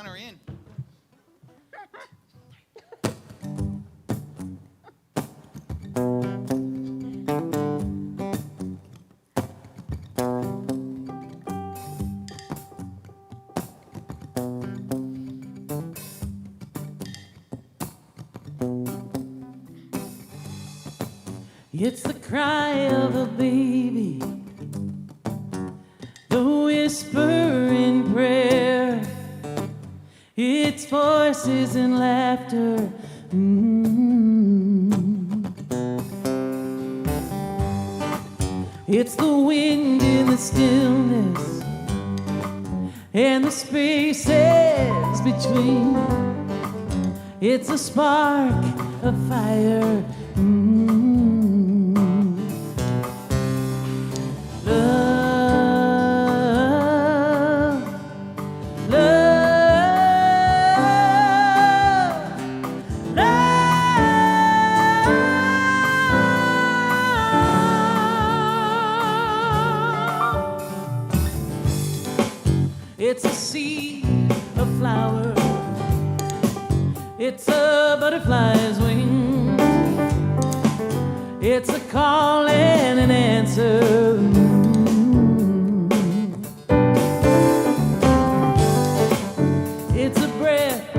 count her in. It's the cry of a baby, the whisper in prayer, it's voices and laughter. It's the wind in the stillness and the spaces between. It's a spark of fire. It's a seed, a flower. It's a butterfly's wing. It's a call and an answer. It's a breath,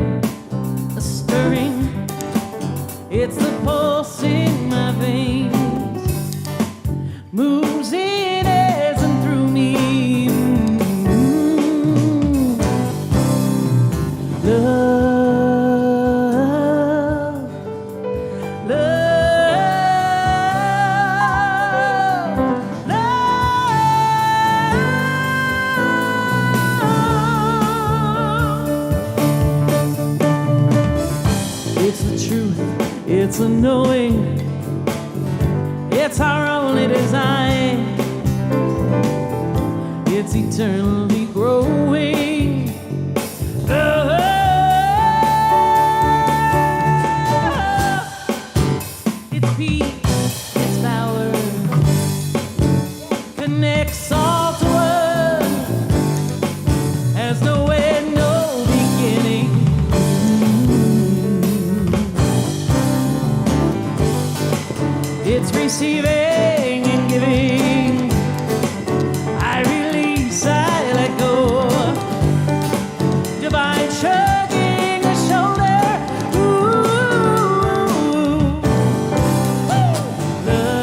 a stirring. It's the pulse in my veins. Moves in as and through me. It's a knowing, it's our only design, it's eternally growing. It's peace, it's power, connects all to one, has no end, no beginning. It's receiving and giving. I release, I let go. Divine shrugging the shoulder. Ooh, love, love.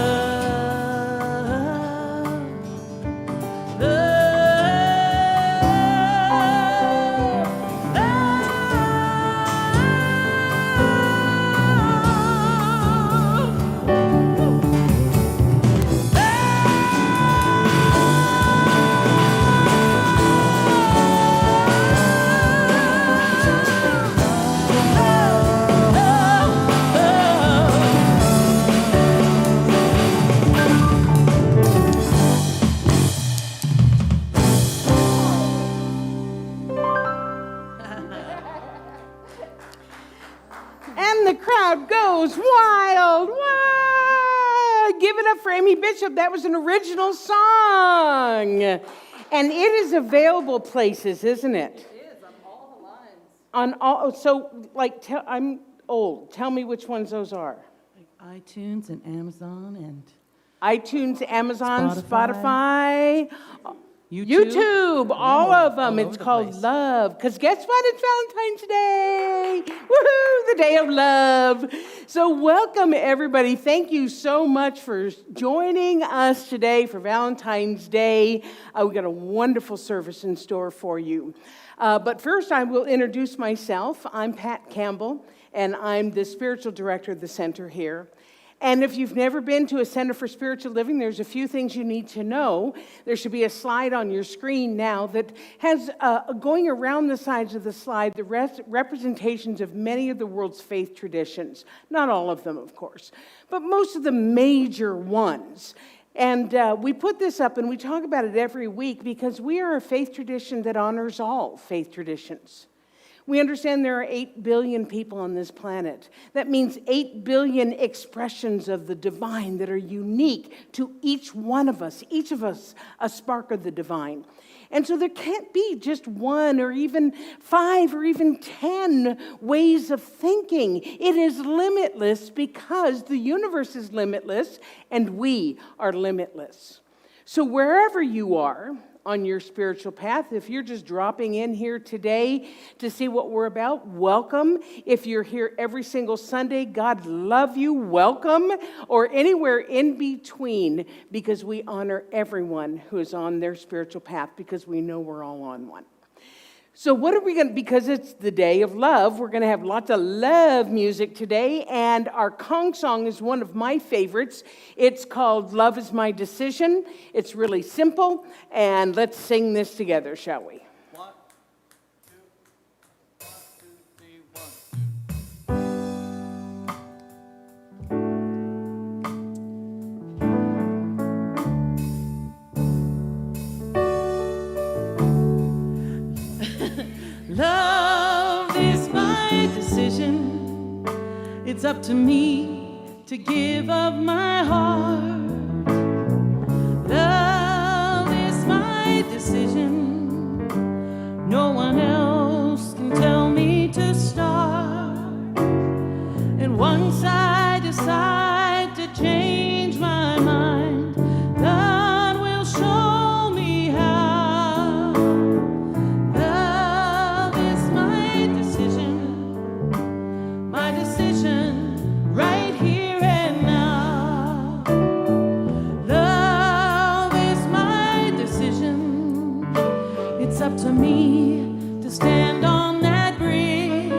And the crowd goes wild, wild. Give it up for Amy Bishop. That was an original song. And it is available places, isn't it? It is, on all the lines. On all, so, like, I'm old. Tell me which ones those are. Like iTunes and Amazon and iTunes, Amazon, Spotify. YouTube, all of them. all It's over the called place. Love. Because guess what? It's Valentine's Day. Woohoo! The day of love. So welcome, everybody. Thank you so much for joining us today for Valentine's Day. We've got a wonderful service in store for you. But first, I will introduce myself. I'm Pat Campbell, and I'm the spiritual director of the center here. And if you've never been to a Center for Spiritual Living, there's a few things you need to know. There should be a slide on your screen now that has, going around the sides of the slide, the representations of many of the world's faith traditions. Not all of them, of course, but most of the major ones. And we put this up and we talk about it every week because we are a faith tradition that honors all faith traditions. We understand there are 8 billion people on this planet. That means 8 billion expressions of the divine that are unique to each one of us a spark of the divine. And so there can't be just one or even 5 or even 10 ways of thinking. It is limitless because the universe is limitless and we are limitless. So wherever you are on your spiritual path, if you're just dropping in here today to see what we're about, welcome. If you're here every single Sunday, God love you, welcome. Or anywhere in between, because we honor everyone who is on their spiritual path, because we know we're all on one. So what are we going to, because it's the day of love, we're going to have lots of love music today, and our Kong song is one of my favorites. It's called Love Is My Decision. It's really simple, and let's sing this together, shall we? 1, 2, 1, 2, 3, 1. Love is my decision. It's up to me to give of my heart. Love is my decision. No one else can tell me to start. And once I decide to change my mind, God will show me how. Love is my decision right here and now. Love is my decision. It's up to me to stand on that bridge.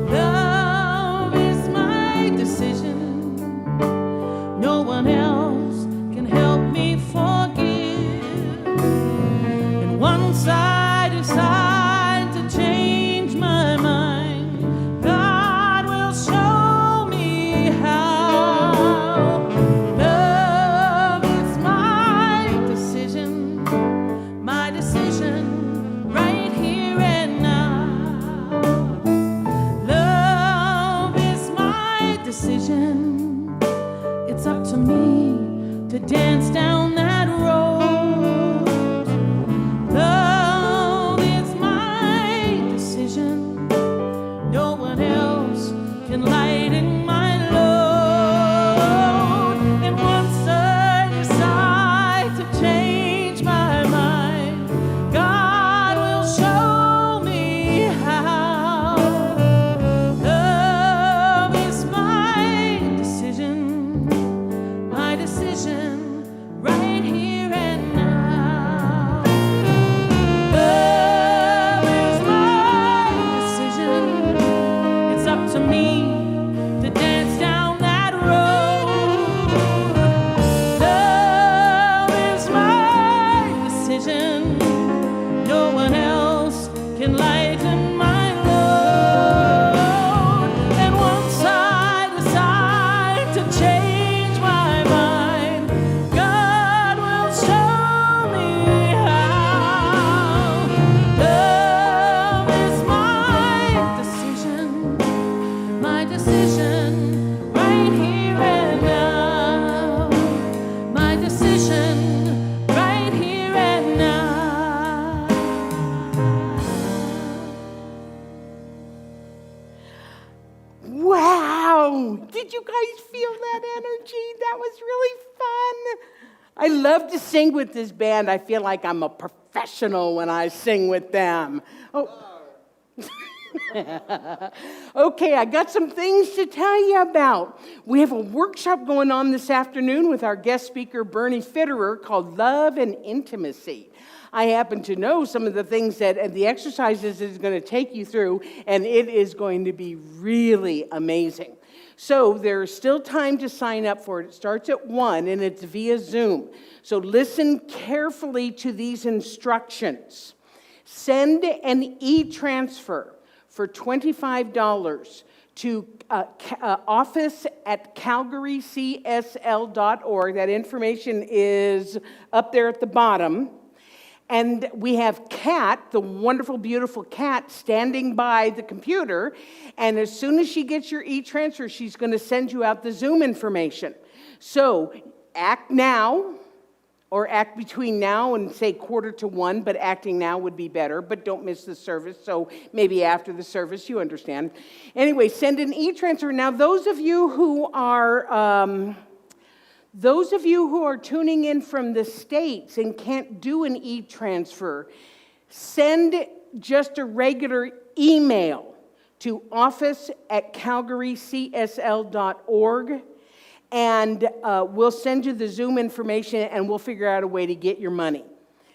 Love is my decision. No one else can help me forgive. And once I decide to change my mind, God will show me how. Love is my decision right here and now. Love is my decision. It's up to me to dance down that road. Love is my decision. No one else can lighten my load. And once I decide to change my mind, God will show me how. Love is my decision right here and now. Love is my decision. It's up to me to dance down that road. Love is my decision. No one else can lighten my load. And once I decide to change my mind, God will show me how. Love is my decision right here and now. My decision right here and now. Wow! Did you guys feel that energy? That was really fun. I love to sing with this band. I feel like I'm a professional when I sing with them. Oh. Okay, I got some things to tell you about. We have a workshop going on this afternoon with our guest speaker, Bernie Fitterer, called Love and Intimacy. I happen to know some of the things and the exercises it's going to take you through, and it is going to be really amazing. So there's still time to sign up for it. It starts at 1, and it's via Zoom. So listen carefully to these instructions. Send an e-transfer for $25 to office@calgarycsl.org. That information is up there at the bottom. And we have Kat, the wonderful, beautiful Kat, standing by the computer. And as soon as she gets your e-transfer, she's going to send you out the Zoom information. So act now, or act between now and say 1:45, but acting now would be better. But don't miss the service, so maybe after the service, you understand. Anyway, send an e-transfer. Now, those of you who are tuning in from the States and can't do an e-transfer, send just a regular email to office@calgarycsl.org, and we'll send you the Zoom information, and we'll figure out a way to get your money.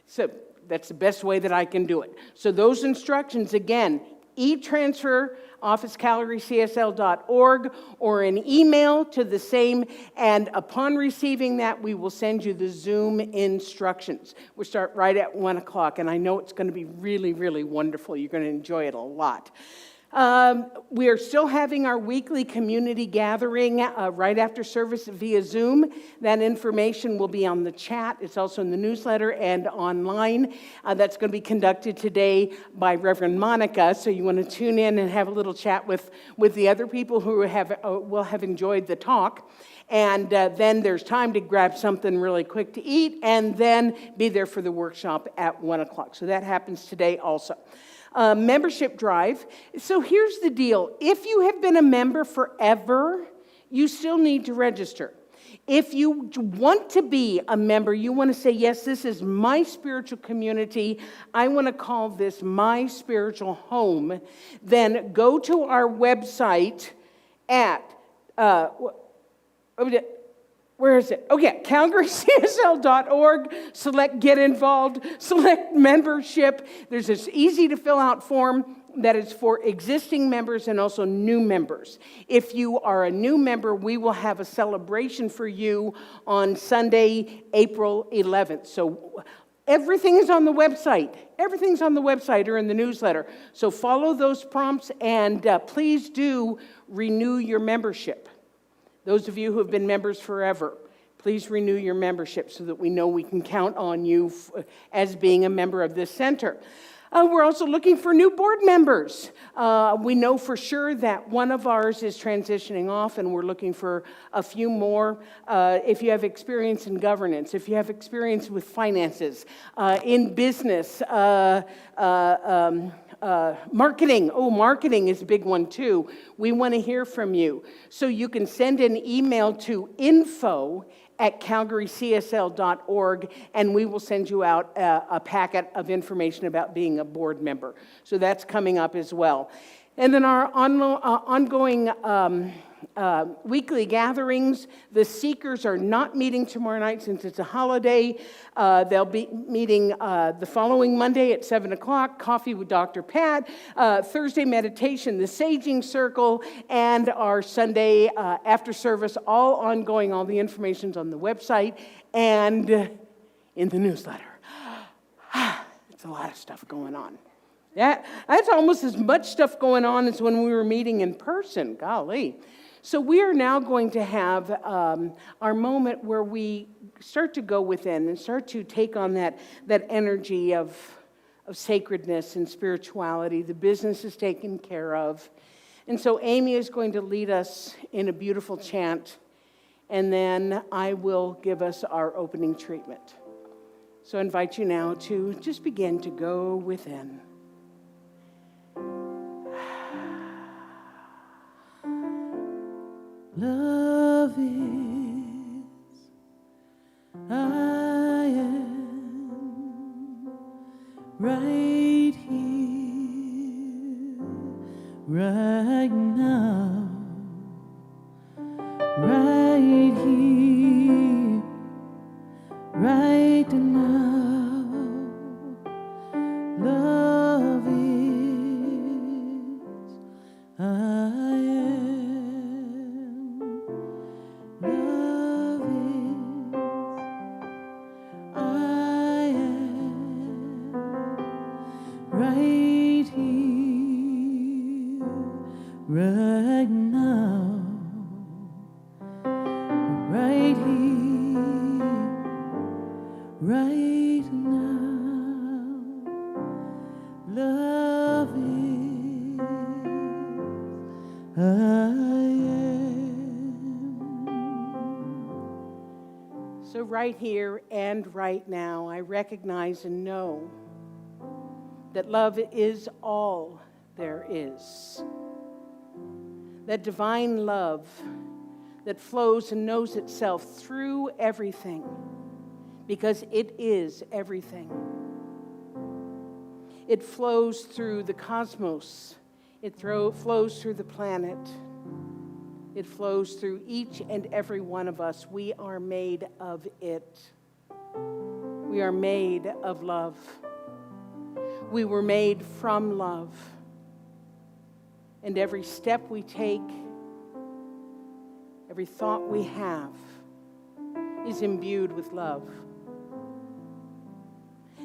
So that's the best way that I can do it. So those instructions, again, e-transfer, office@calgarycsl.org, or an email to the same, and upon receiving that, we will send you the Zoom instructions. We'll start right at 1 o'clock, and I know it's going to be really, really wonderful. You're going to enjoy it a lot. We are still having our weekly community gathering right after service via Zoom. That information will be on the chat. It's also in the newsletter and online. That's going to be conducted today by Reverend Monica. So you want to tune in and have a little chat with the other people who will have enjoyed the talk. And then there's time to grab something really quick to eat, and then be there for the workshop at 1 o'clock. So that happens today also. Membership drive. So here's the deal. If you have been a member forever, you still need to register. If you want to be a member, you want to say, yes, this is my spiritual community, I want to call this my spiritual home, then go to our website at, where is it? Okay, calgarycsl.org, select Get Involved, select Membership. There's this easy-to-fill-out form that is for existing members and also new members. If you are a new member, we will have a celebration for you on Sunday, April 11th. So everything is on the website. Everything's on the website or in the newsletter. So follow those prompts, and please do renew your membership. Those of you who have been members forever, please renew your membership so that we know we can count on you as being a member of this center. We're also looking for new board members. We know for sure that one of ours is transitioning off, and we're looking for a few more. If you have experience in governance, if you have experience with finances, in business, marketing. Oh, marketing is a big one too. We want to hear from you. So you can send an email to info@calgarycsl.org, and we will send you out a packet of information about being a board member. So that's coming up as well. And then our ongoing weekly gatherings. The Seekers are not meeting tomorrow night since it's a holiday. They'll be meeting the following Monday at 7 o'clock, Coffee with Dr. Pat, Thursday meditation, the Saging Circle, and our Sunday after service, all ongoing. All the information's on the website and in the newsletter. It's a lot of stuff going on. That's almost as much stuff going on as when we were meeting in person. Golly. So we are now going to have our moment where we start to go within and start to take on that energy of sacredness and spirituality. The business is taken care of. And so Amy is going to lead us in a beautiful chant, and then I will give us our opening treatment. So I invite you now to just begin to go within. Love is, I am right here, right now, right here, right now. Love is, I am. Right now, right here, right now. So right here and right now, I recognize and know that love is all there is. That divine love that flows and knows itself through everything, because it is everything. It flows through the cosmos. It flows through the planet. It flows through each and every one of us. We are made of it. We are made of love. We were made from love. And every step we take, every thought we have, is imbued with love.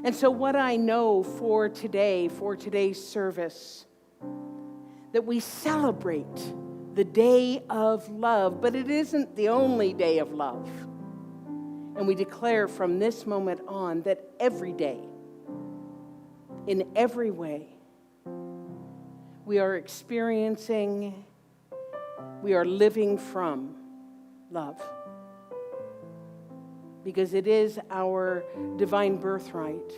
And so what I know for today, for today's service, that we celebrate the day of love, but it isn't the only day of love. And we declare from this moment on that every day, in every way, we are experiencing, we are living from love. Because it is our divine birthright.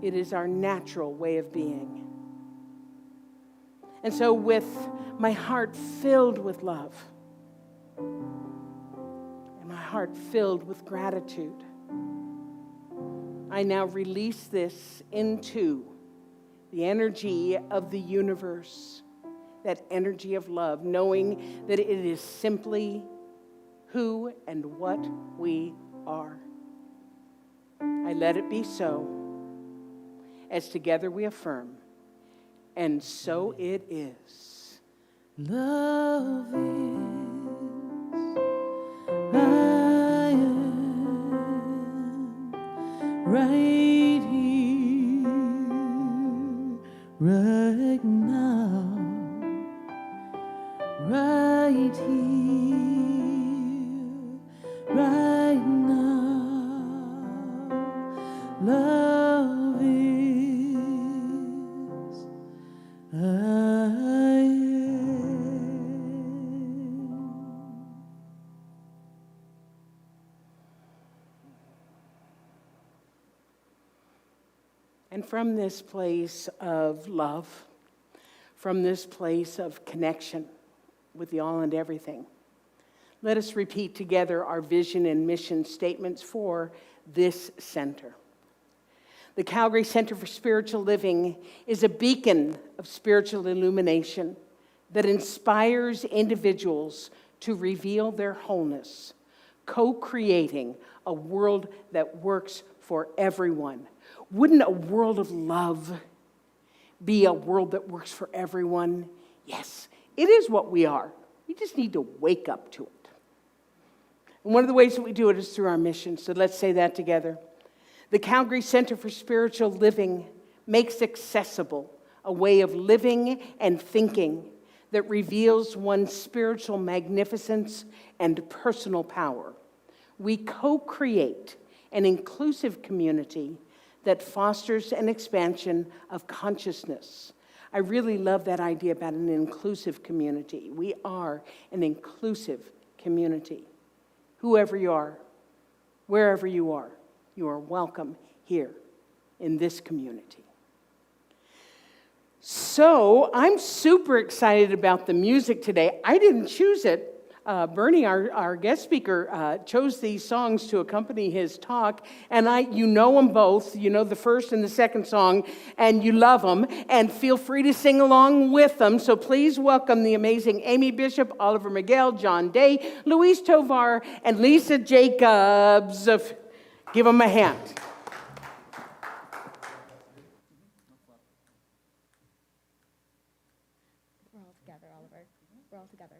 It is our natural way of being. And so with my heart filled with love, and my heart filled with gratitude, I now release this into the energy of the universe, that energy of love, knowing that it is simply who and what we are. I let it be so, as together we affirm, and so it is. Love is, I am right here, right now, right here, right now. Love is, I am. And from this place of love, from this place of connection with the all and everything, let us repeat together our vision and mission statements for this center. The Calgary Center for Spiritual Living is a beacon of spiritual illumination that inspires individuals to reveal their wholeness, co-creating a world that works for everyone. Wouldn't a world of love be a world that works for everyone? Yes, it is what we are. We just need to wake up to it. And one of the ways that we do it is through our mission. So let's say that together. The Calgary Center for Spiritual Living makes accessible a way of living and thinking that reveals one's spiritual magnificence and personal power. We co-create an inclusive community that fosters an expansion of consciousness. I really love that idea about an inclusive community. We are an inclusive community. Whoever you are, wherever you are welcome here in this community. So I'm super excited about the music today. I didn't choose it. Bernie, our guest speaker, chose these songs to accompany his talk, and you know them both. You know the first and the second song, and you love them, and feel free to sing along with them. So please welcome the amazing Amy Bishop, Oliver Miguel, John Day, Luis Tovar, and Lisa Jacobs. Give them a hand. We're all together, Oliver. We're all together.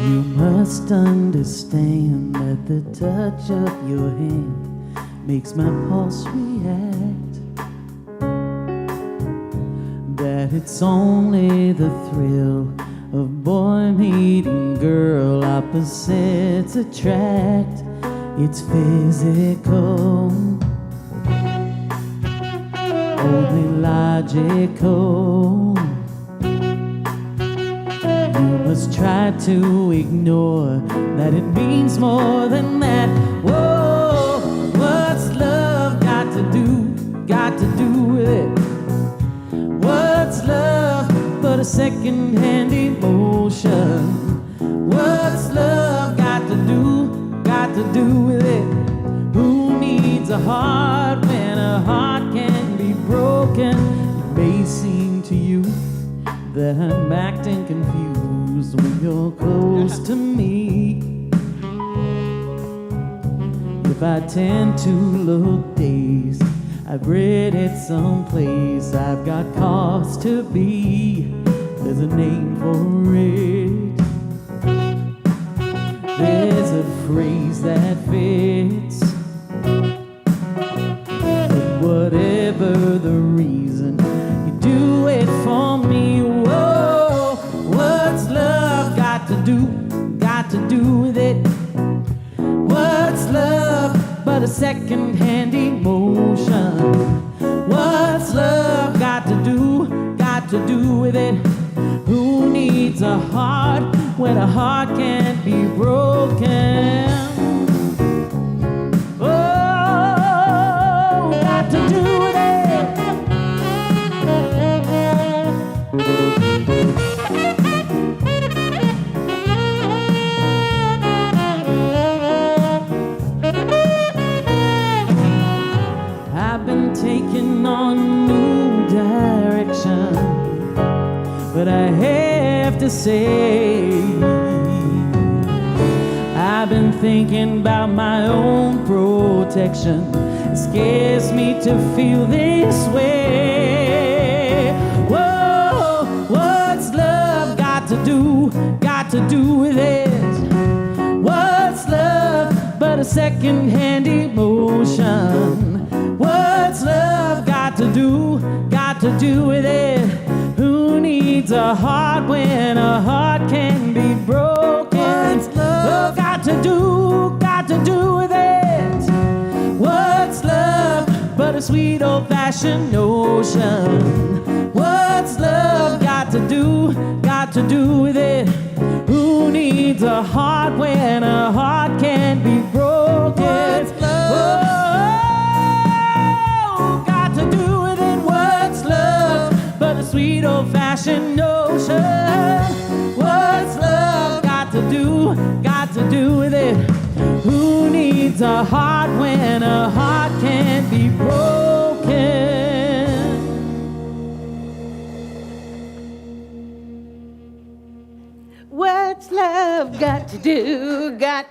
You must must understand that the touch of your hand makes my pulse react. That it's only the thrill of boy meeting girl, opposites attract. It's physical, only logical. You must try to ignore that it means more than that. Whoa, what's love got to do with it? What's love but a second-hand emotion? What's love got to do with it? Who needs a heart when a heart can be broken? It may seem to you that I'm acting confused when you're close to me. If I tend to look dazed, I've read it someplace, I've got cause to be. There's a name for it. There's a phrase that fits. But whatever the reason, you do it for me. Whoa, what's love got to do with it? What's love but a second-hand emotion? What's love got to do with it? Who needs a heart when a heart can't be broken? Oh, got to do with it. I've been taking on new direction, but I have to say, I've been thinking about my own protection. It scares me to feel this way. Whoa, what's love got to do with it? What's love but a second-hand emotion? What's love got to do with it? Who needs a heart when a heart can be broken? What's love got to do with it? What's love but a sweet old-fashioned notion? What's love got to do with it? Who needs a heart when a heart can't be broken? What's love? Oh, got to do with it. What's love but a sweet old-fashioned notion? What's love got to do with it? Who needs a heart when a heart can't be broken? What's love got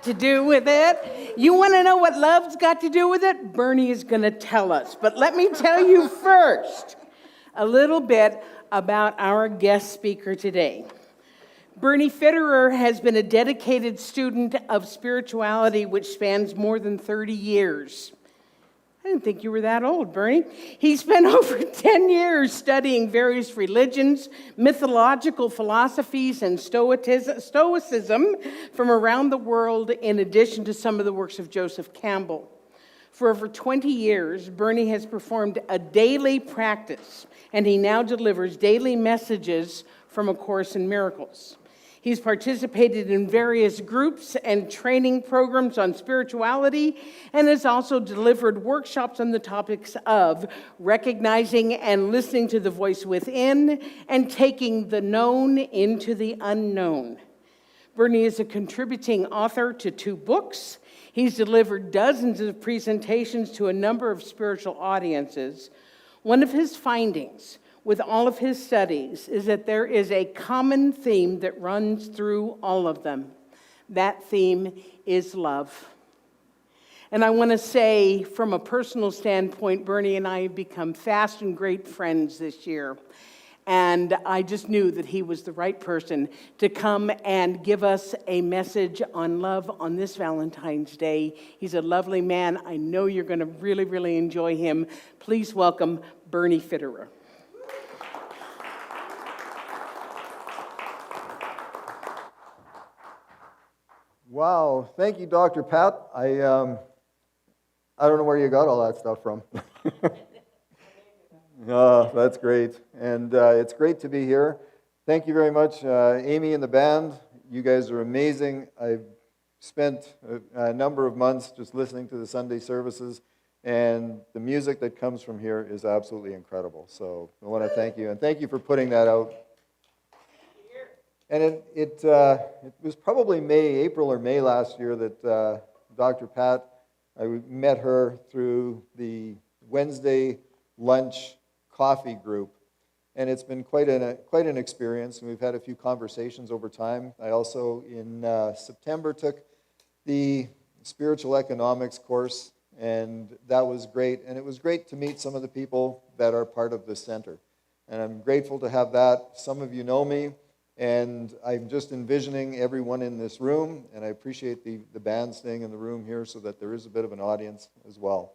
to do with it? You want to know what love's got to do with it? Bernie is going to tell us. But let me tell you first a little bit about our guest speaker today. Bernie Fitterer has been a dedicated student of spirituality which spans more than 30 years. I didn't think you were that old, Bernie. He spent over 10 years studying various religions, mythological philosophies, and Stoicism from around the world, in addition to some of the works of Joseph Campbell. For over 20 years, Bernie has performed a daily practice, and he now delivers daily messages from A Course in Miracles. He's participated in various groups and training programs on spirituality, and has also delivered workshops on the topics of recognizing and listening to the voice within and taking the known into the unknown. Bernie is a contributing author to 2 books. He's delivered dozens of presentations to a number of spiritual audiences. One of his findings with all of his studies is that there is a common theme that runs through all of them. That theme is love. And I want to say, from a personal standpoint, Bernie and I have become fast and great friends this year. And I just knew that he was the right person to come and give us a message on love on this Valentine's Day. He's a lovely man. I know you're going to really, really enjoy him. Please welcome Bernie Fitterer. Wow, thank you, Dr. Pat. I don't know where you got all that stuff from. Oh, that's great. And it's great to be here. Thank you very much, Amy and the band. You guys are amazing. I've spent a number of months just listening to the Sunday services, and the music that comes from here is absolutely incredible. So I want to thank you, and thank you for putting that out. And it was probably April or May last year that Dr. Pat, I met her through the Wednesday lunch coffee group, and it's been quite an experience, and we've had a few conversations over time. I also, in September, took the spiritual economics course, and that was great, and it was great to meet some of the people that are part of the center, and I'm grateful to have that. Some of you know me, and I'm just envisioning everyone in this room, and I appreciate the band staying in the room here so that there is a bit of an audience as well.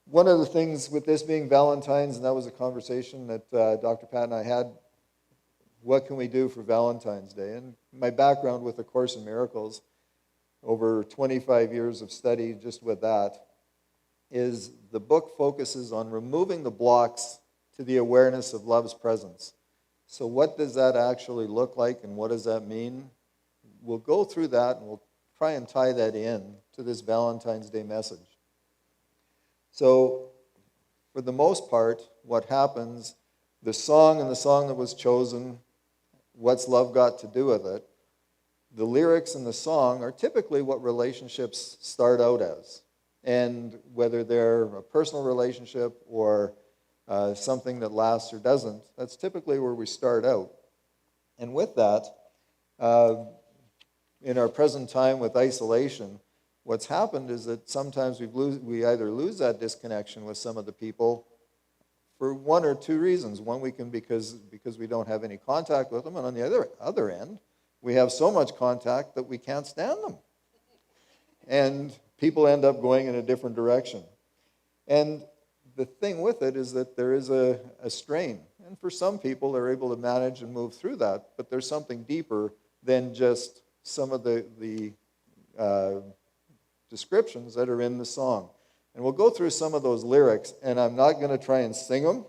One of the things with this being Valentine's, and that was a conversation that Dr. Pat and I had, what can we do for Valentine's Day? And my background with A Course in Miracles, over 25 years of study just with that, is the book focuses on removing the blocks to the awareness of love's presence. So what does that actually look like, and what does that mean? We'll go through that, and we'll try and tie that in to this Valentine's Day message. So, for the most part, what happens, the song that was chosen, what's love got to do with it, the lyrics in the song are typically what relationships start out as. And whether they're a personal relationship or something that lasts or doesn't, that's typically where we start out. And with that, in our present time with isolation, what's happened is that sometimes we either lose that disconnection with some of the people for one or two reasons. One, we can because we don't have any contact with them, and on the other end, we have so much contact that we can't stand them. And people end up going in a different direction. And the thing with it is that there is a strain. And for some people, they're able to manage and move through that, but there's something deeper than just some of the descriptions that are in the song. And we'll go through some of those lyrics, and I'm not going to try and sing them.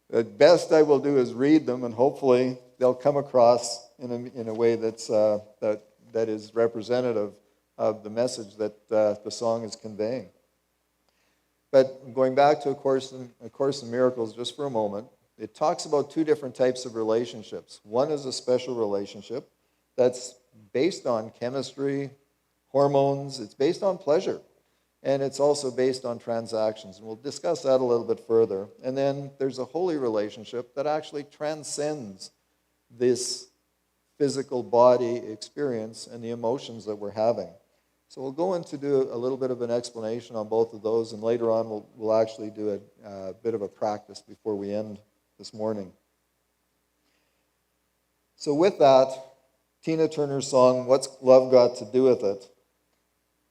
The best I will do is read them, and hopefully they'll come across in a way that is representative of the message that the song is conveying. But going back to A Course in Miracles just for a moment, it talks about two different types of relationships. One is a special relationship that's based on chemistry, hormones, it's based on pleasure, and it's also based on transactions. And we'll discuss that a little bit further. And then there's a holy relationship that actually transcends this physical body experience and the emotions that we're having. So we'll go into do a little bit of an explanation on both of those, and later on we'll actually do a bit of a practice before we end this morning. So with that, Tina Turner's song, What's Love Got to Do With It?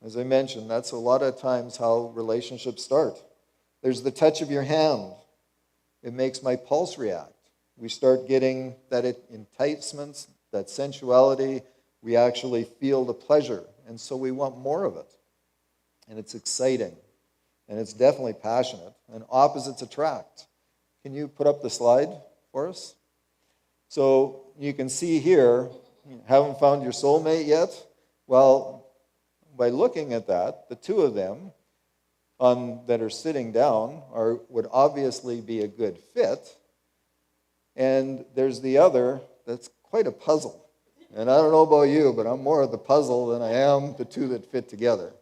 As I mentioned, that's a lot of times how relationships start. There's the touch of your hand. It makes my pulse react. We start getting that enticements, that sensuality. We actually feel the pleasure, and so we want more of it. And it's exciting, and it's definitely passionate, and opposites attract. Can you put up the slide for us? So you can see here, haven't found your soulmate yet? Well, by looking at that, the two of them that are sitting down would obviously be a good fit, and there's the other that's quite a puzzle. And I don't know about you, but I'm more of the puzzle than I am the two that fit together.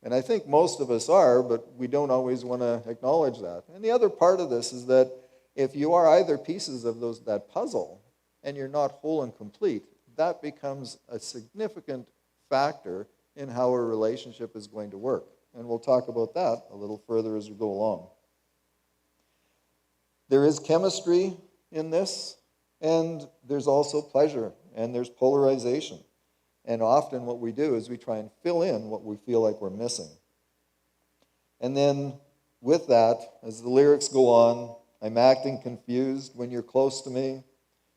And I think most of us are, but we don't always want to acknowledge that. And the other part of this is that if you are either pieces of that puzzle and you're not whole and complete, that becomes a significant factor in how a relationship is going to work. And we'll talk about that a little further as we go along. There is chemistry in this, and there's also pleasure, and there's polarization. And often what we do is we try and fill in what we feel like we're missing. And then with that, as the lyrics go on, I'm acting confused when you're close to me.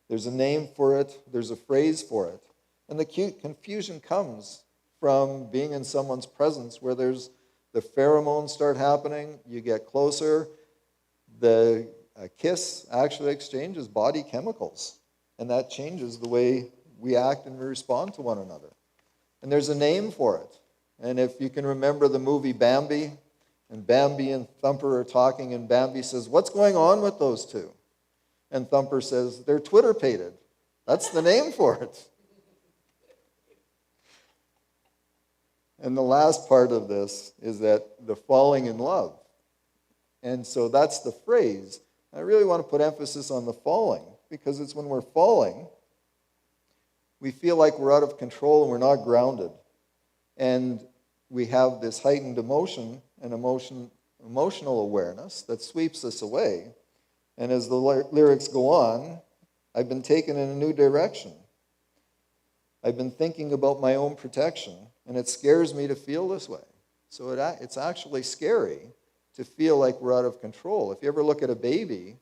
There's a name for it. There's a phrase for it. And the confusion comes from being in someone's presence where there's the pheromones start happening, you get closer, the kiss actually exchanges body chemicals, and that changes the way we act and we respond to one another. And there's a name for it. And if you can remember the movie Bambi, and Bambi and Thumper are talking, and Bambi says, "What's going on with those two?" And Thumper says, "They're Twitter-pated." That's the name for it. And the last part of this is that the falling in love. And so that's the phrase. I really want to put emphasis on the falling, because it's when we're falling, we feel like we're out of control and we're not grounded. And we have this heightened emotion and emotional awareness that sweeps us away. And as the lyrics go on, I've been taken in a new direction. I've been thinking about my own protection, and it scares me to feel this way. So it's actually scary to feel like we're out of control. If you ever look at a baby,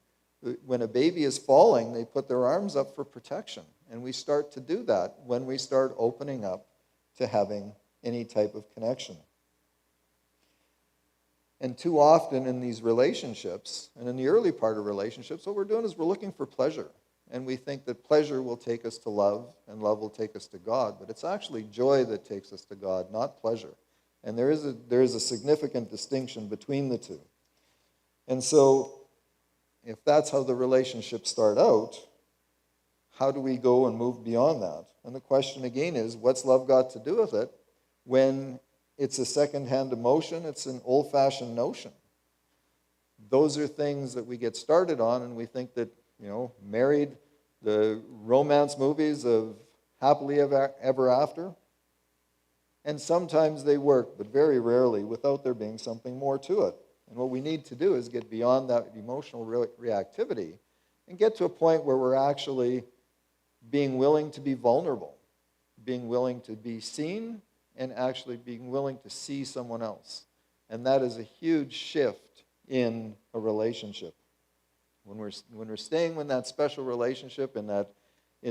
when a baby is falling, they put their arms up for protection. And we start to do that when we start opening up to having any type of connection. And too often in these relationships, and in the early part of relationships, what we're doing is we're looking for pleasure. And we think that pleasure will take us to love, and love will take us to God. But it's actually joy that takes us to God, not pleasure. And there is a significant distinction between the two. And so, if that's how the relationships start out, how do we go and move beyond that? And the question again is, what's love got to do with it when it's a second-hand emotion, it's an old-fashioned notion? Those are things that we get started on, and we think that, married, the romance movies of happily ever after, and sometimes they work, but very rarely without there being something more to it. And what we need to do is get beyond that emotional reactivity and get to a point where we're actually being willing to be vulnerable, being willing to be seen, and actually being willing to see someone else. And that is a huge shift in a relationship. When we're staying in that special relationship, in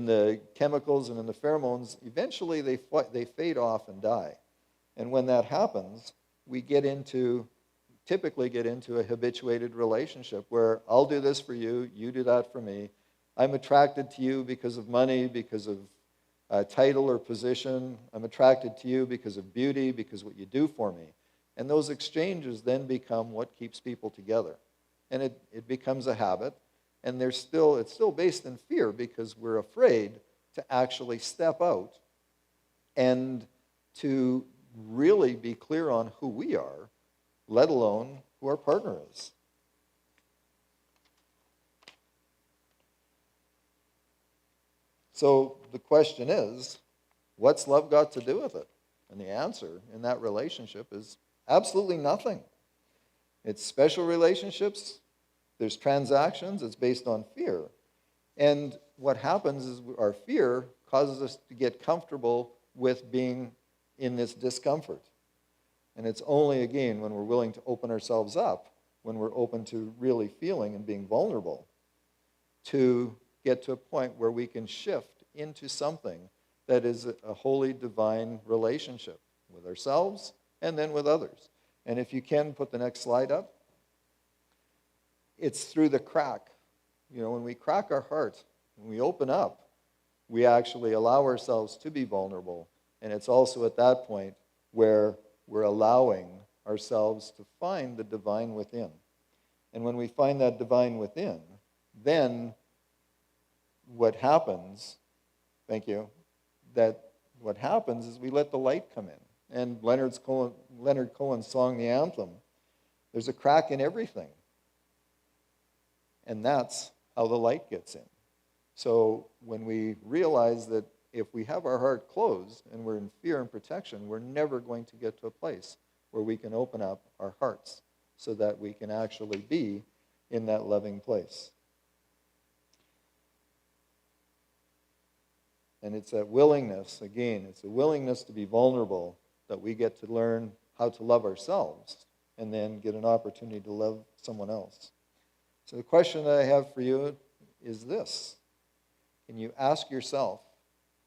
the chemicals and in the pheromones, eventually they fade off and die. And when that happens, we typically get into a habituated relationship where I'll do this for you, you do that for me. I'm attracted to you because of money, because of title or position. I'm attracted to you because of beauty, because of what you do for me. And those exchanges then become what keeps people together. And it becomes a habit. And it's still based in fear, because we're afraid to actually step out and to really be clear on who we are, let alone who our partner is. So the question is, what's love got to do with it? And the answer in that relationship is absolutely nothing. It's special relationships. There's transactions. It's based on fear. And what happens is our fear causes us to get comfortable with being in this discomfort. And it's only, again, when we're willing to open ourselves up, when we're open to really feeling and being vulnerable, to get to a point where we can shift into something that is a wholly divine relationship with ourselves and then with others. And if you can put the next slide up, it's through the crack. When we crack our heart, when we open up, we actually allow ourselves to be vulnerable. And it's also at that point where we're allowing ourselves to find the divine within. And when we find that divine within, then what happens, thank you, that what happens is we let the light come in. And Leonard Cohen's song, The Anthem, there's a crack in everything. And that's how the light gets in. So when we realize that if we have our heart closed and we're in fear and protection, we're never going to get to a place where we can open up our hearts so that we can actually be in that loving place. And it's that willingness, again, it's a willingness to be vulnerable that we get to learn how to love ourselves and then get an opportunity to love someone else. So the question that I have for you is this. Can you ask yourself,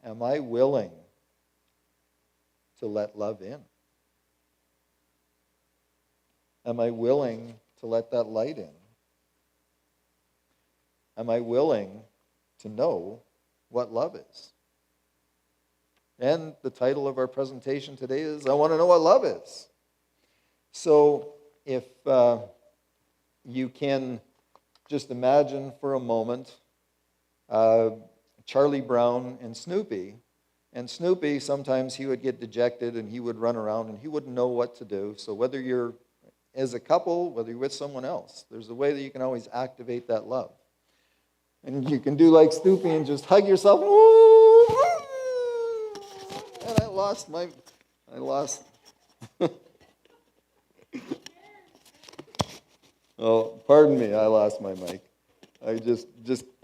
am I willing to let love in? Am I willing to let that light in? Am I willing to know what love is? And the title of our presentation today is, I want to know what love is. So if you can just imagine for a moment Charlie Brown and Snoopy. And Snoopy, sometimes he would get dejected and he would run around and he wouldn't know what to do. So whether you're as a couple, whether you're with someone else, there's a way that you can always activate that love. And you can do like Snoopy and just hug yourself. And I lost. Oh, pardon me, I lost my mic. I just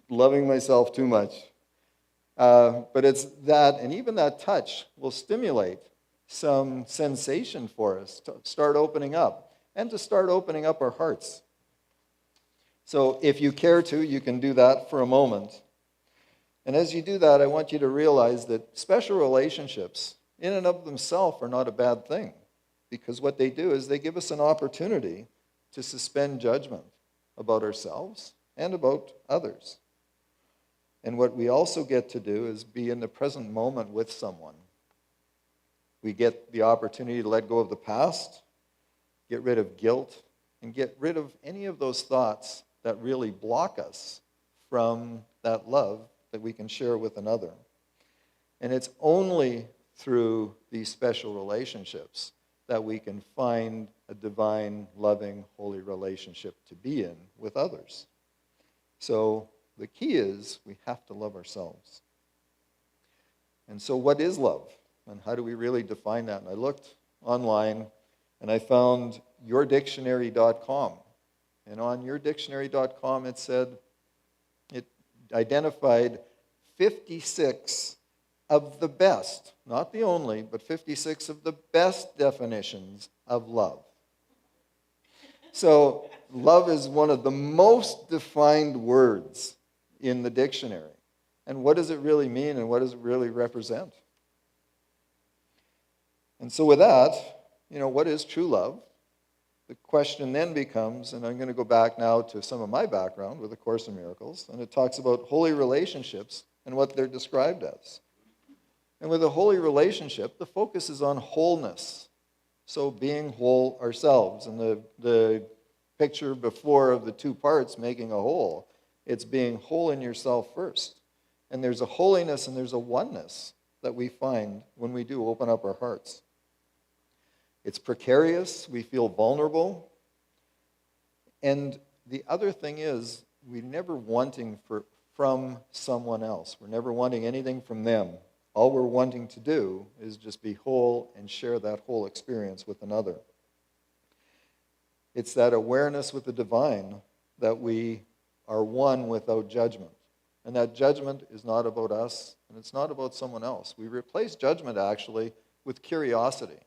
loving myself too much. But it's that, and even that touch will stimulate some sensation for us to start opening up, and to start opening up our hearts. So if you care to, you can do that for a moment. And as you do that, I want you to realize that special relationships, in and of themselves, are not a bad thing. Because what they do is they give us an opportunity to suspend judgment about ourselves and about others. And what we also get to do is be in the present moment with someone. We get the opportunity to let go of the past, get rid of guilt, and get rid of any of those thoughts that really block us from that love that we can share with another. And it's only through these special relationships that we can find a divine, loving, holy relationship to be in with others. So the key is we have to love ourselves. And so what is love? And how do we really define that? And I looked online and I found yourdictionary.com. And on yourdictionary.com it said, it identified 56 of the best, not the only, but 56 of the best definitions of love. So love is one of the most defined words in the dictionary. And what does it really mean and what does it really represent? And so with that, what is true love? The question then becomes, and I'm going to go back now to some of my background with A Course in Miracles, and it talks about holy relationships and what they're described as. And with a holy relationship, the focus is on wholeness. So being whole ourselves. And the picture before of the two parts making a whole, it's being whole in yourself first. And there's a holiness and there's a oneness that we find when we do open up our hearts. It's precarious, we feel vulnerable. And the other thing is, we're never wanting from someone else. We're never wanting anything from them. All we're wanting to do is just be whole and share that whole experience with another. It's that awareness with the divine that we are one without judgment. And that judgment is not about us, and it's not about someone else. We replace judgment, actually, with curiosity.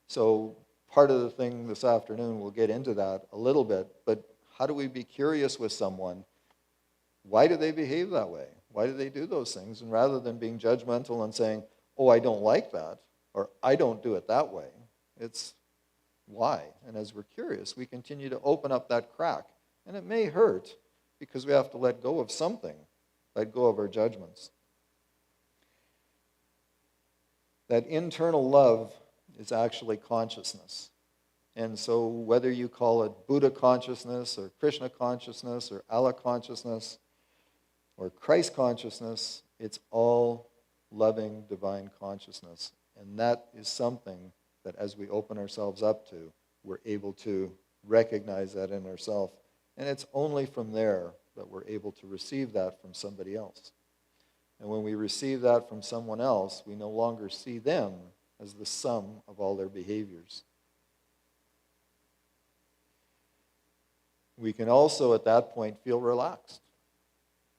So part of the thing this afternoon, we'll get into that a little bit, but how do we be curious with someone? Why do they behave that way? Why do they do those things? And rather than being judgmental and saying, oh, I don't like that, or I don't do it that way, it's why? And as we're curious, we continue to open up that crack. And it may hurt because we have to let go of something, let go of our judgments. That internal love is actually consciousness. And so whether you call it Buddha consciousness or Krishna consciousness or Allah consciousness or Christ consciousness, it's all loving divine consciousness. And that is something that as we open ourselves up to, we're able to recognize that in ourselves. And it's only from there that we're able to receive that from somebody else. And when we receive that from someone else, we no longer see them as the sum of all their behaviors. We can also, at that point, feel relaxed.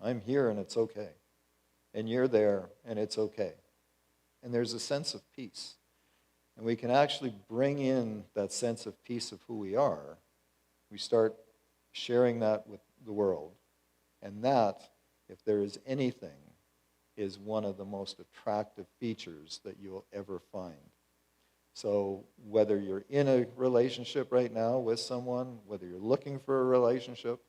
I'm here and it's okay. And you're there and it's okay. And there's a sense of peace. And we can actually bring in that sense of peace of who we are. We start sharing that with the world. And that, if there is anything, is one of the most attractive features that you will ever find. So whether you're in a relationship right now with someone, whether you're looking for a relationship,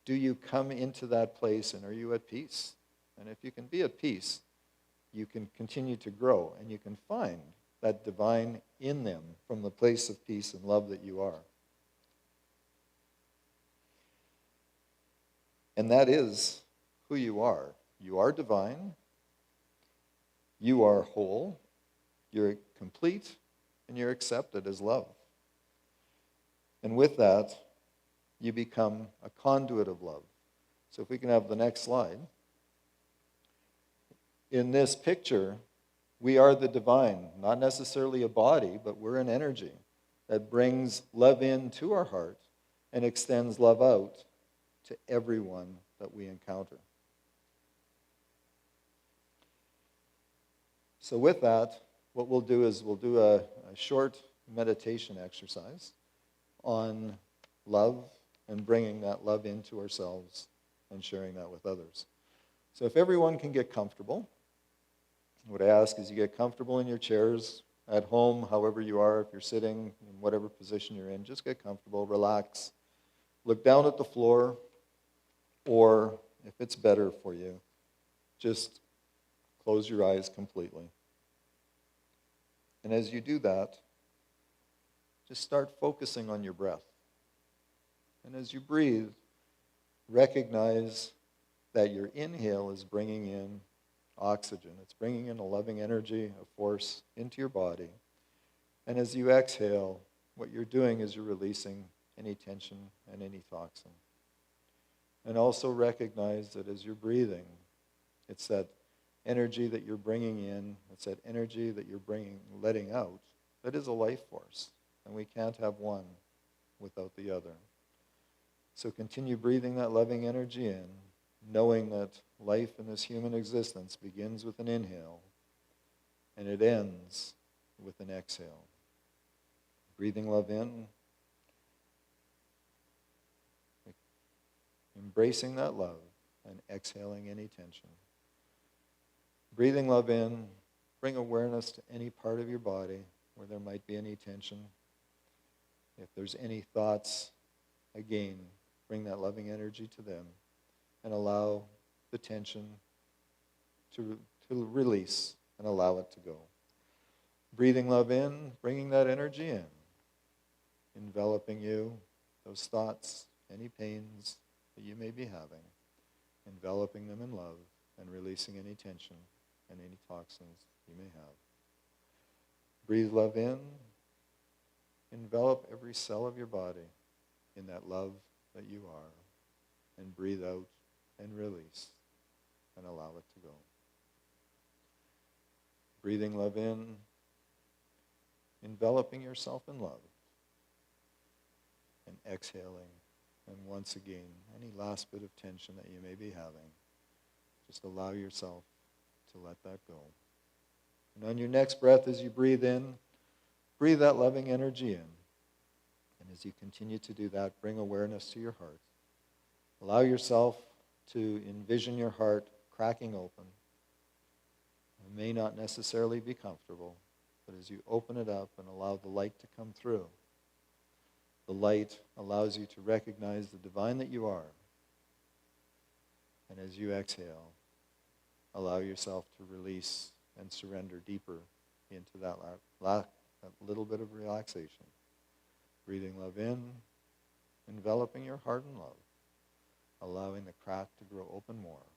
do you come into that place and are you at peace? And if you can be at peace, you can continue to grow and you can find that divine in them from the place of peace and love that you are. And that is who you are. You are divine. You are whole. You're complete. And you're accepted as love. And with that, you become a conduit of love. So if we can have the next slide. In this picture, we are the divine, not necessarily a body, but we're an energy that brings love into our heart and extends love out to everyone that we encounter. So with that, what we'll do is we'll do a short meditation exercise on love and bringing that love into ourselves and sharing that with others. So if everyone can get comfortable, what I ask is you get comfortable in your chairs, at home, however you are, if you're sitting, in whatever position you're in, just get comfortable, relax. Look down at the floor, or if it's better for you, just close your eyes completely. And as you do that, just start focusing on your breath. And as you breathe, recognize that your inhale is bringing in oxygen. It's bringing in a loving energy, a force into your body. And as you exhale, what you're doing is you're releasing any tension and any toxin. And also recognize that as you're breathing, it's that energy that you're bringing in, it's that energy that you're letting out, that is a life force. And we can't have one without the other. So continue breathing that loving energy in, knowing that life in this human existence begins with an inhale and it ends with an exhale. Breathing love in, embracing that love, and exhaling any tension. Breathing love in, bring awareness to any part of your body where there might be any tension. If there's any thoughts, again, bring that loving energy to them and allow the tension to release and allow it to go. Breathing love in, bringing that energy in, enveloping you, those thoughts, any pains that you may be having, enveloping them in love and releasing any tension and any toxins you may have. Breathe love in, envelop every cell of your body in that love that you are, and breathe out and release and allow it to go. Breathing love in, enveloping yourself in love, and exhaling, and once again, any last bit of tension that you may be having, just allow yourself to let that go. And on your next breath, as you breathe in, breathe that loving energy in. And as you continue to do that, bring awareness to your heart. Allow yourself to envision your heart cracking open. It may not necessarily be comfortable, but as you open it up and allow the light to come through, the light allows you to recognize the divine that you are. And as you exhale, allow yourself to release and surrender deeper into that little bit of relaxation. Breathing love in, enveloping your heart in love, allowing the crack to grow open more.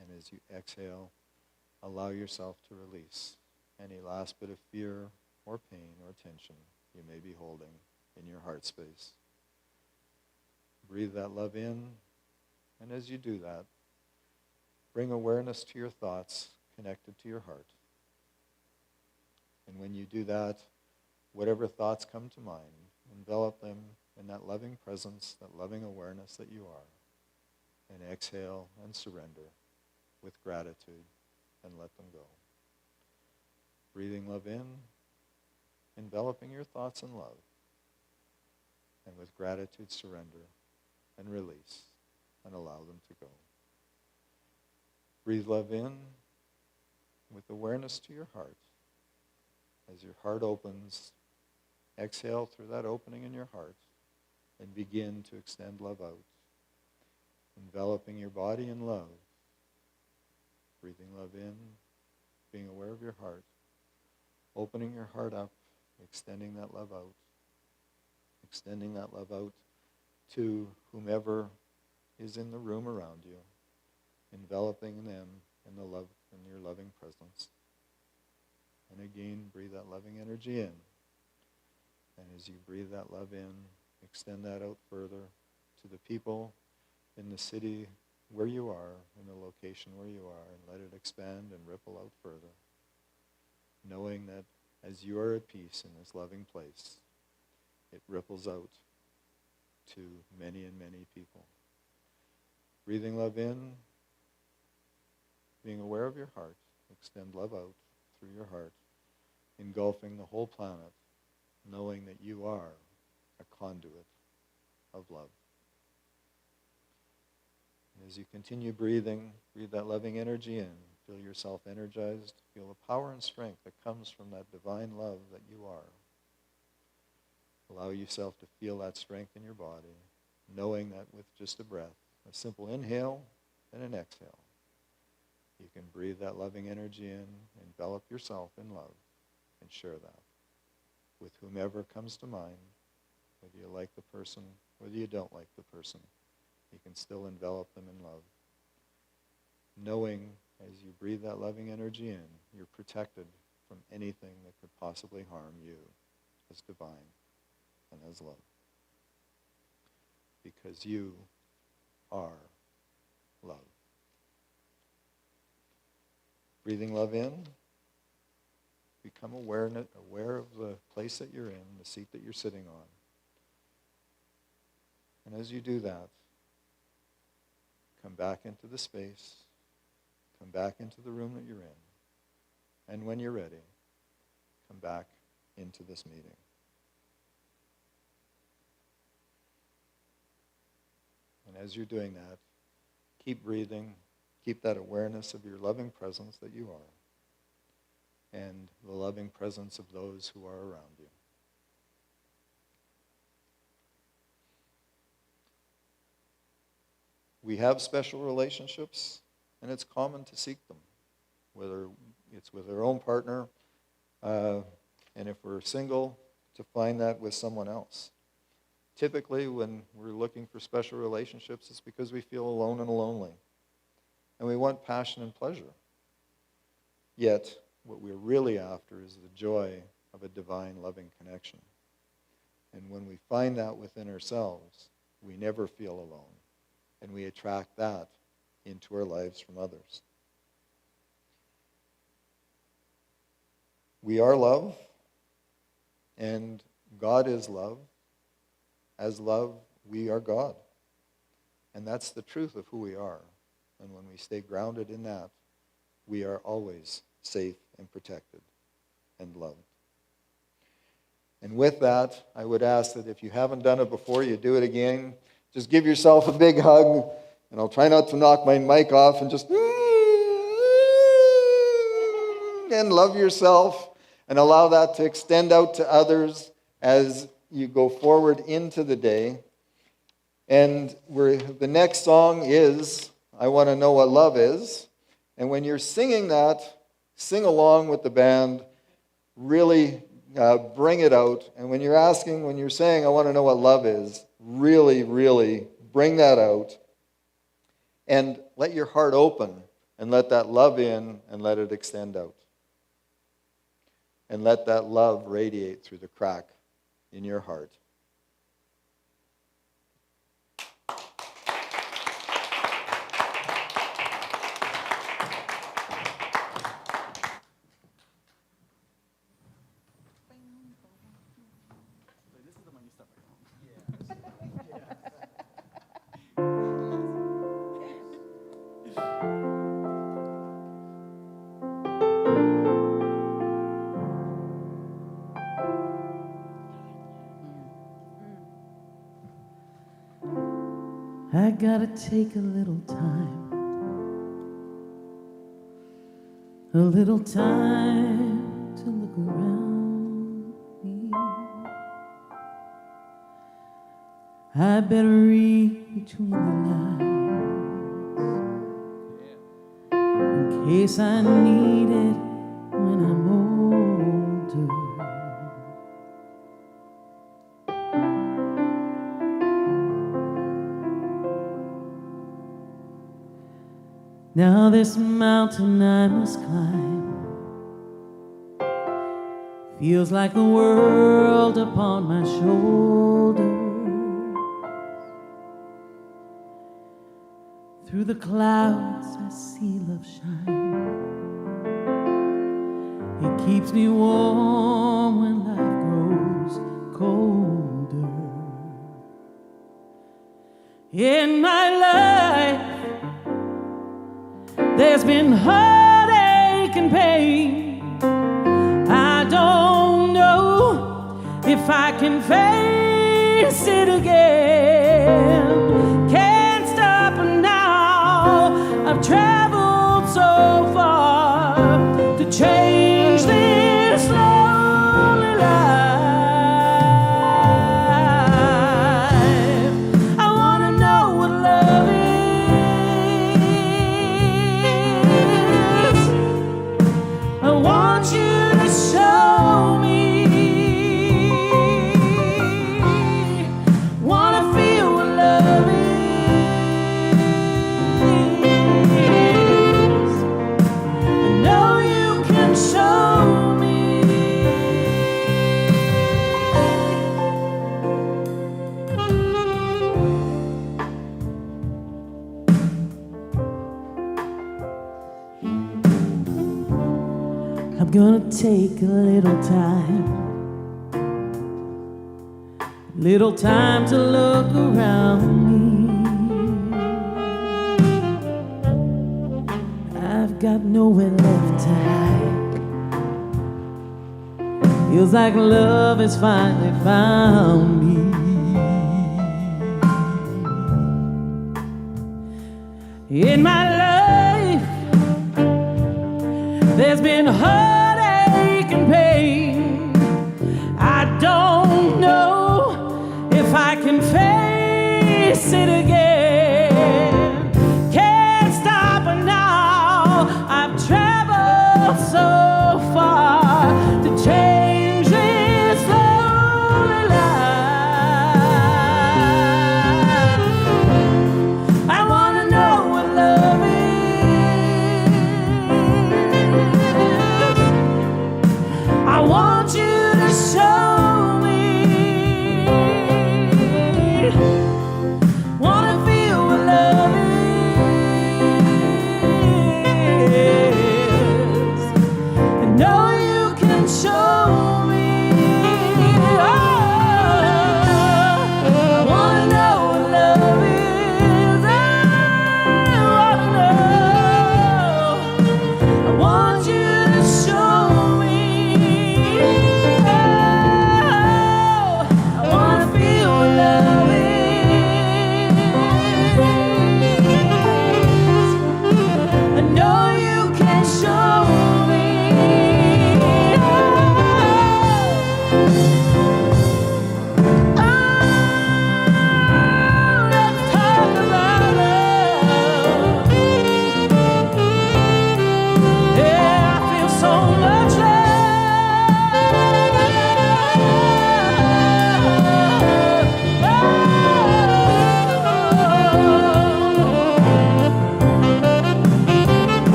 And as you exhale, allow yourself to release any last bit of fear or pain or tension you may be holding in your heart space. Breathe that love in, and as you do that, bring awareness to your thoughts connected to your heart. And when you do that, whatever thoughts come to mind, envelop them in that loving presence, that loving awareness that you are. And exhale and surrender with gratitude and let them go. Breathing love in, enveloping your thoughts in love. And with gratitude, surrender and release and allow them to go. Breathe love in with awareness to your heart. As your heart opens, exhale through that opening in your heart and begin to extend love out. Enveloping your body in love. Breathing love in, being aware of your heart. Opening your heart up, extending that love out. Extending that love out to whomever is in the room around you. Enveloping them in the love, in your loving presence. And again, breathe that loving energy in. And as you breathe that love in, extend that out further to the people in the city where you are, in the location where you are, and let it expand and ripple out further. Knowing that as you are at peace in this loving place, it ripples out to many and many people. Breathing love in, being aware of your heart, extend love out through your heart, engulfing the whole planet, knowing that you are a conduit of love. And as you continue breathing, breathe that loving energy in. Feel yourself energized. Feel the power and strength that comes from that divine love that you are. Allow yourself to feel that strength in your body, knowing that with just a breath, a simple inhale and an exhale, you can breathe that loving energy in, envelop yourself in love, and share that with whomever comes to mind, whether you like the person, whether you don't like the person. You can still envelop them in love. Knowing as you breathe that loving energy in, you're protected from anything that could possibly harm you as divine and as love. Because you are love. Breathing love in, become aware of the place that you're in, the seat that you're sitting on. And as you do that, come back into the space, come back into the room that you're in, and when you're ready, come back into this meeting. And as you're doing that, keep breathing, keep that awareness of your loving presence that you are, and the loving presence of those who are around you. We have special relationships, and it's common to seek them, whether it's with our own partner, and if we're single, to find that with someone else. Typically, when we're looking for special relationships, it's because we feel alone and lonely, and we want passion and pleasure. Yet, what we're really after is the joy of a divine, loving connection. And when we find that within ourselves, we never feel alone. And we attract that into our lives from others. We are love, and God is love. As love, we are God. And that's the truth of who we are. And when we stay grounded in that, we are always safe and protected and loved. And with that, I would ask that if you haven't done it before, you do it again. Just give yourself a big hug, and I'll try not to knock my mic off, and just and love yourself, and allow that to extend out to others as you go forward into the day. And the next song is I Want to Know What Love Is. And when you're singing that, sing along with the band, really bring it out. And when you're saying, I want to know what love is, really, really bring that out. And let your heart open and let that love in and let it extend out. And let that love radiate through the crack in your heart. This is the one you start by. I gotta take a little time. A little time to look around me. I better read between the lines in case I need it when I'm older. Now this mountain I must climb feels like the world upon my shoulders. Through the clouds I see love shine. It keeps me warm when life grows colder. In my life there's been heartache and pain. I don't know if I can face it again. Can't stop now. I've traveled so far to change this lonely life. I wanna know what love is. I want you to show me. Wanna feel what love is. I know you can show me. I'm gonna take a little time to look around me. I've got nowhere left to hide. Feels like love has finally found me. In my life there's been heartache and pain. I don't know if I can face it again. Can't stop now. I've traveled so far to change this lonely life. I wanna know what love is. I want you to show me. Wanna feel what love is. I know you can show me. Oh, I wanna know what love is. I wanna know. I want you to show me. Oh, I wanna feel what love is. I know you can show me. Oh,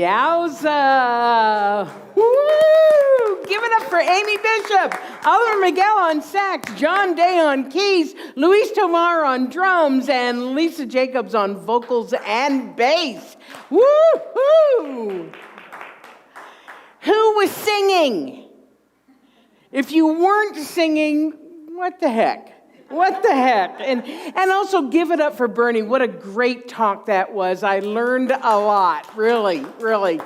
Yowza! Woo! Give it up for Amy Bishop, Oliver Miguel on sax, John Day on keys, Luis Tomar on drums, and Lisa Jacobs on vocals and bass. Woo-hoo! Who was singing? If you weren't singing, what the heck? What the heck? And also give it up for Bernie. What a great talk that was. I learned a lot, really, really.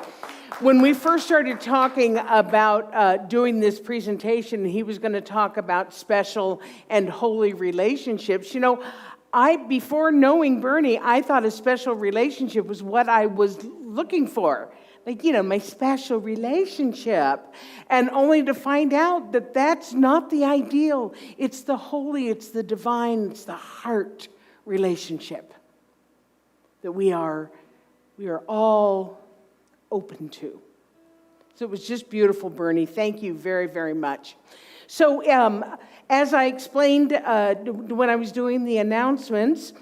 When we first started talking about doing this presentation, he was going to talk about special and holy relationships. You know, before knowing Bernie, I thought a special relationship was what I was looking for. Like, you know, my special relationship. And only to find out that that's not the ideal. It's the holy, it's the divine, it's the heart relationship that we are all open to. So it was just beautiful, Bernie. Thank you very, very much. So as I explained when I was doing the announcements,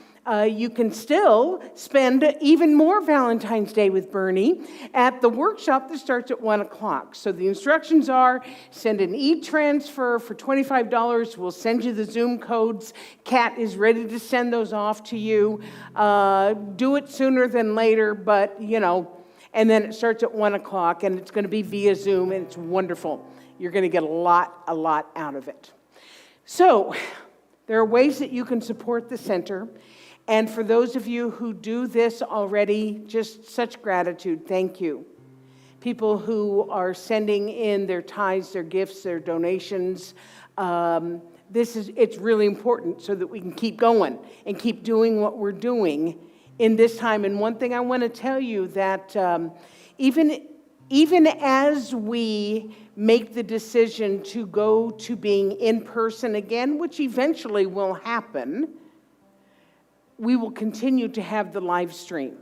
you can still spend even more Valentine's Day with Bernie at the workshop that starts at 1 o'clock. So the instructions are, send an e-transfer for $25. We'll send you the Zoom codes. Kat is ready to send those off to you. Do it sooner than later, but, you know, and then it starts at 1 o'clock, and it's going to be via Zoom, and it's wonderful. You're going to get a lot out of it. So there are ways that you can support the center. And for those of you who do this already, just such gratitude. Thank you. People who are sending in their tithes, their gifts, their donations. It's really important so that we can keep going and keep doing what we're doing in this time. And one thing I want to tell you that even as we make the decision to go to being in person again, which eventually will happen, we will continue to have the live stream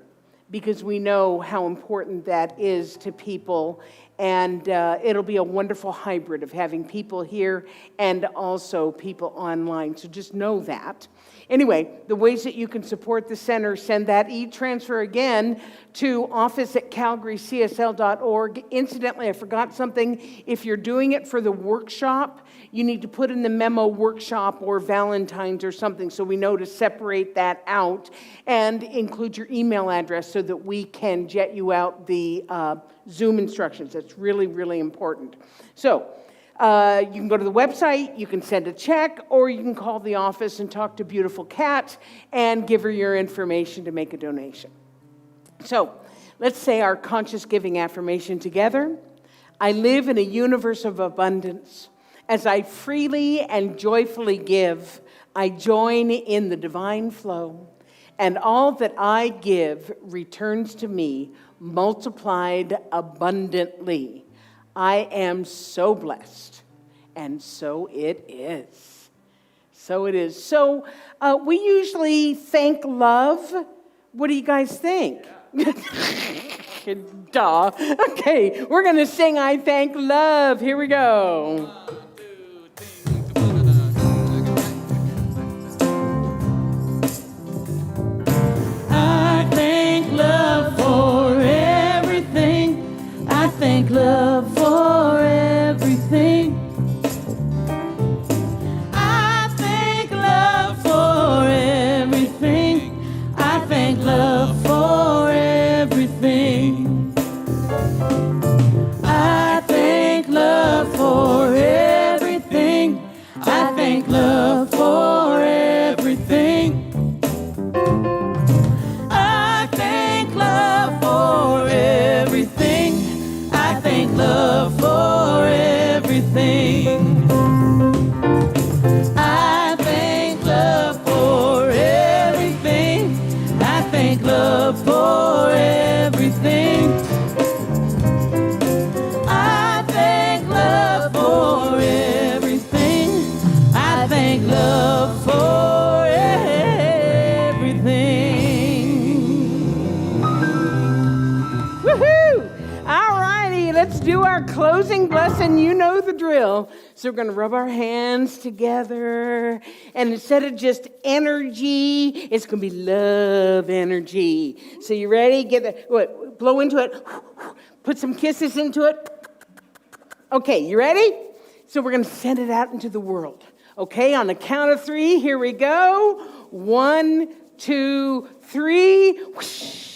because we know how important that is to people. And it'll be a wonderful hybrid of having people here and also people online. So just know that. Anyway, the ways that you can support the center, send that e-transfer again to office@calgarycsl.org. Incidentally, I forgot something. If you're doing it for the workshop, you need to put in the memo workshop or Valentine's or something so we know to separate that out and include your email address so that we can jet you out the Zoom instructions. That's really, really important. So you can go to the website, you can send a check, or you can call the office and talk to beautiful Kat and give her your information to make a donation. So let's say our conscious giving affirmation together. I live in a universe of abundance. As I freely and joyfully give, I join in the divine flow, and all that I give returns to me multiplied abundantly. I am so blessed, and so it is. So it is. So we usually thank love. What do you guys think? Duh. Okay, we're going to sing I Thank Love. Here we go. I thank love for everything. I thank love for everything. I thank love for everything. I thank love for everything. I thank love for everything. I thank love for everything. I thank love for everything. I thank love for everything. I thank love for everything. I thank love for everything. I thank love for everything. I thank love for everything. Woohoo! All righty, let's do our closing blessing you know the drill. So we're going to rub our hands together. And instead of just energy, it's going to be love energy. So you ready? Blow into it. Put some kisses into it. Okay, you ready? So we're going to send it out into the world. Okay, on the count of 3, here we go. 1, 2, 3. Whoosh.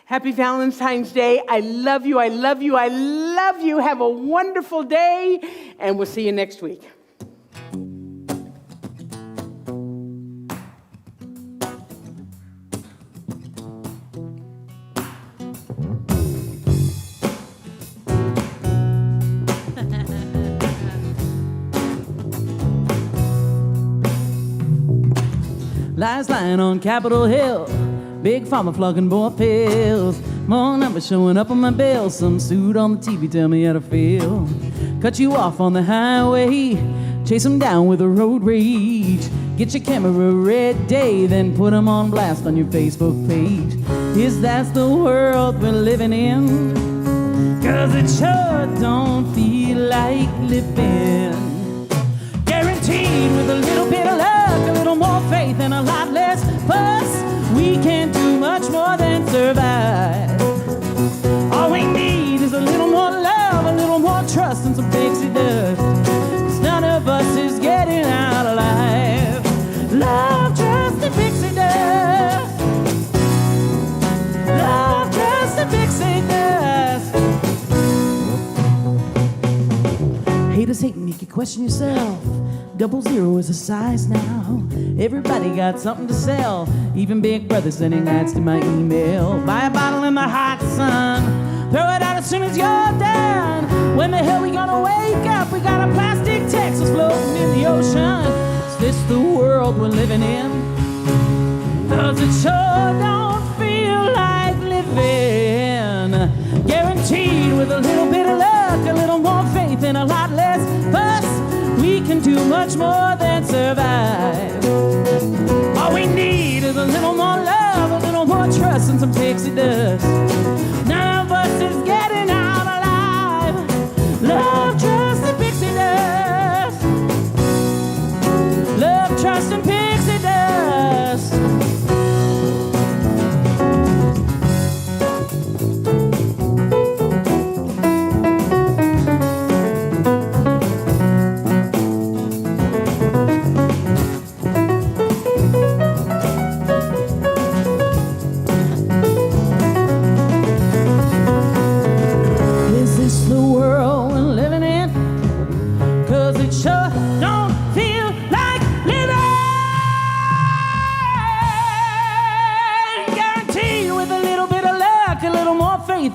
Happy Valentine's Day. I love you. I love you. I love you. Have a wonderful day, and we'll see you next week. Lies lying on Capitol Hill. Big pharma flogging more pills. More numbers showing up on my bill. Some suit on the TV tell me how to feel. Cut you off on the highway. Chase them down with a road rage. Get your camera ready, then put them on blast on your Facebook page. Is that the world we're living in? 'Cause it sure don't feel like living. Guaranteed with a little bit of luck, a little more faith and a lot less fuss, we can't do much more than survive. All we need is a little more love, a little more trust, and some pixie dust. 'Cause none of us is getting out alive. Love, trust, and pixie dust. Love, trust, and pixie dust. Haters hating, you can question yourself. 00 is a size now. Everybody got something to sell. Even Big Brother sending ads to my email. Buy a bottle in the hot sun. Throw it out as soon as you're done. When the hell we gonna wake up? We got a plastic Texas floating in the ocean. Is this the world we're living in? 'Cause it sure don't feel like living. Guaranteed with a little bit of luck, a little more faith and a lot less fuss, we can do much more than survive. All we need is a little more love, a little more trust, and some pixie dust. None of us is getting out alive. Love, trust, and pixie dust. Love, trust, and pixie dust.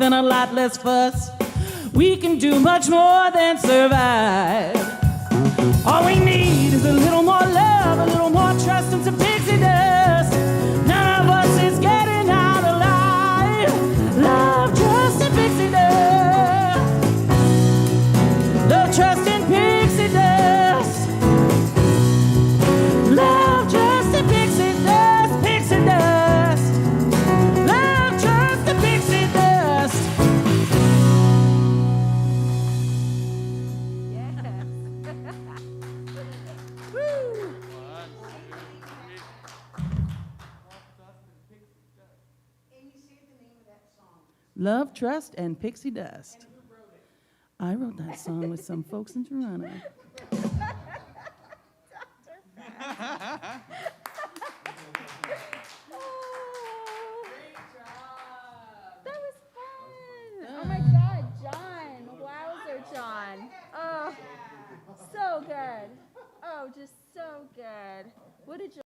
And a lot less fuss, we can do much more than survive. All we need is a little more love, a little more trust, and some pixie dust. None of us is getting out alive. Love, trust, and pixie dust. Love, trust, and pixie dust. Love, trust, and pixie dust. Pixie dust. Love, trust, and pixie dust. Love, Trust, and Pixie Dust. I wrote that song with some folks in Toronto. That was fun. Oh my God, John. Wowzer, John. Oh, so good. Oh, just so good. What did you